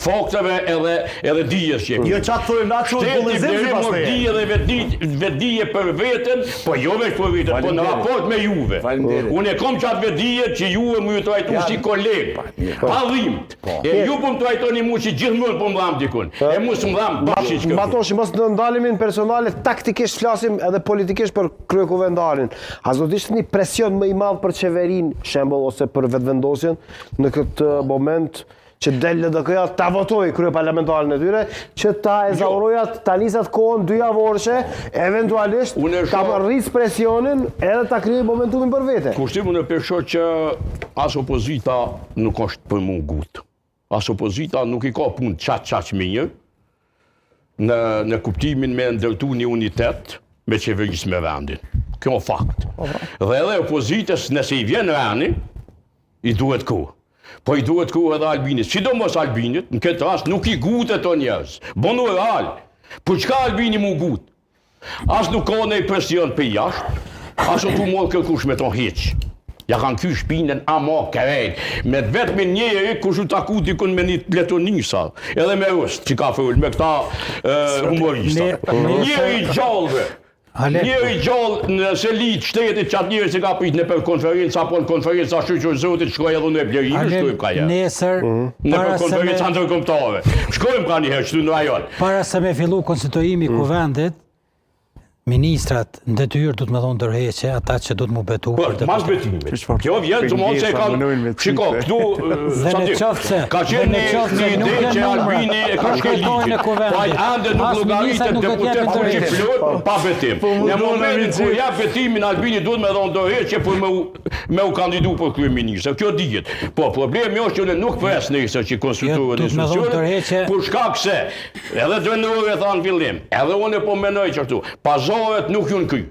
fakteve edhe dijes që Jo çfarë thonë na çu bullëzim pastaj. Dije dhe vetdije për veten, po jo vetë për veten, po në raport me juve. Unë e kam çat vetdije që juve më ju trajtoni si koleg. Pa dhimbt. E ju po më trajtoni mua si gjithmonë po më dham dikun. E mos më dham bashkë. Matoshi, mos të ndalemi në personale, taktikisht flasim edhe politikisht për kryekumendalin. A do të ishte një presion më i madh për qeverinë, shembull, ose për vetëvendosjen në këtë moment që del LDK-ja ta votoj kryeparlamentarin e tyre, që ta ezauroja ta nisat kohën 2 javorëshe, eventualisht ta rris presionin edhe ta krijoj momentumin për vete. Kushtimin e pesho që as opozita nuk është për mua gut. As opozita nuk i ka punë çaq mirë në kuptimin me ndërtu një unitet me qeverisë me vendin. Kjo është fakt. Dhe edhe opozitës nëse i vjen vendi, i duhet kohë. Po i duhet kohë edhe Albinit. Sidomos Albinit, në këtë rast nuk i gutet o njerëz. Bono real. Për çka Albini mu gut? As nuk ka një presion për jashtë, as nuk u mor kërkush me ton hiç. Ja kanë ky shpinën ama kërejt. Me vetëm njëri kush u taku dikun me një pletonisa, edhe me ust, që ka fol me këta humorista. Njëri gjallëve. Njëri gjallë nëse litë shtetit që atë njëri që ka prit në për konferenca, apo në konferenca shqyqër zotit, shkoj edhe në e Blerinë, shkojmë ka jetë. Nesër, në për konferenca ndërkombëtare. Shkojmë ka njëherë, qëtu në rajon. Para se me fillu konstituimi kuvendit, ministrat në detyrë du të me thonë dërheqe, ata që du të mu betu për mas betimit. Kjo vjen të mund se kanë... Shiko, këtu... Dhe në qoftë se... Ka qenë një ide që Albini e ka shkelitin. Pa ande nuk logaritet deputet për që flot pa betim. Në momentin kur ja betimin Albini duhet me thonë dërheqe për me u kandidu për kryeministër. Kjo dihet. Po, problemi është që në nuk pres nëse që konstituohet institucionet, për shkak se edhe dënore thanë fillim, edhe unë po menoj që këtu, pazoret nuk ju në kry.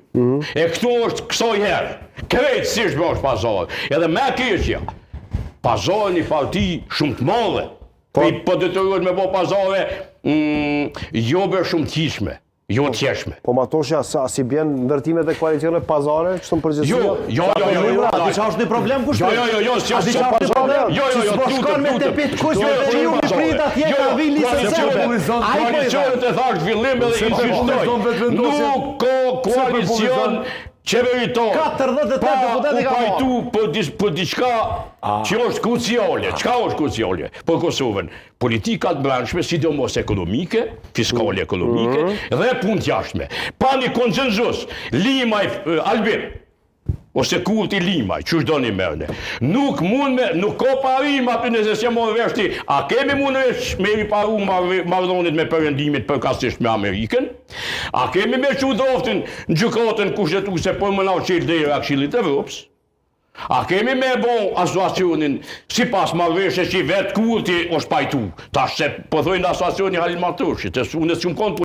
E këtu është kësoj herë. Krejtësisht më është pazoret. Edhe me keqja. Pazoret një parti shumë të madhe. Po detyrohet me po pazoret jobe shumë tishme. Jo të qeshme. Po Matosha, si bjen ndërtimet e koalicione pazare, kështu në përgjithësi? Jo. A di çfarë është një problem kushtet? Jo. A di çfarë është një problem? Jo. Po shkon me tepit kush me ju mi prit atje ka vi listë serbe. Koalicionet e thash fillim edhe insistoj. Nuk ka koalicion qeveritor. 48 deputet ka pajtu për diçka që është kruciale. Çka është kruciale për Kosovën? Politikat brendshme, sidomos ekonomike, fiskale ekonomike dhe punë jashtme. Pa një konsenzus, Limaj, Albin, ose Kurti Limaj, që është do një mërne. Nuk ka parim aty nëse se morë veshti. A kemi mund me i paru mardonit me përëndimit përkastisht me Amerikën? A kemi me që doftin në gjykatën kushtetuese për më nau qelë dhe i Këshillit Evropës? A kemi me bon asociacionin si pas marrëveshje që vetë Kurti është pajtu? Tash se po thojnë asociacioni Halil Matushi, të sunës që më konë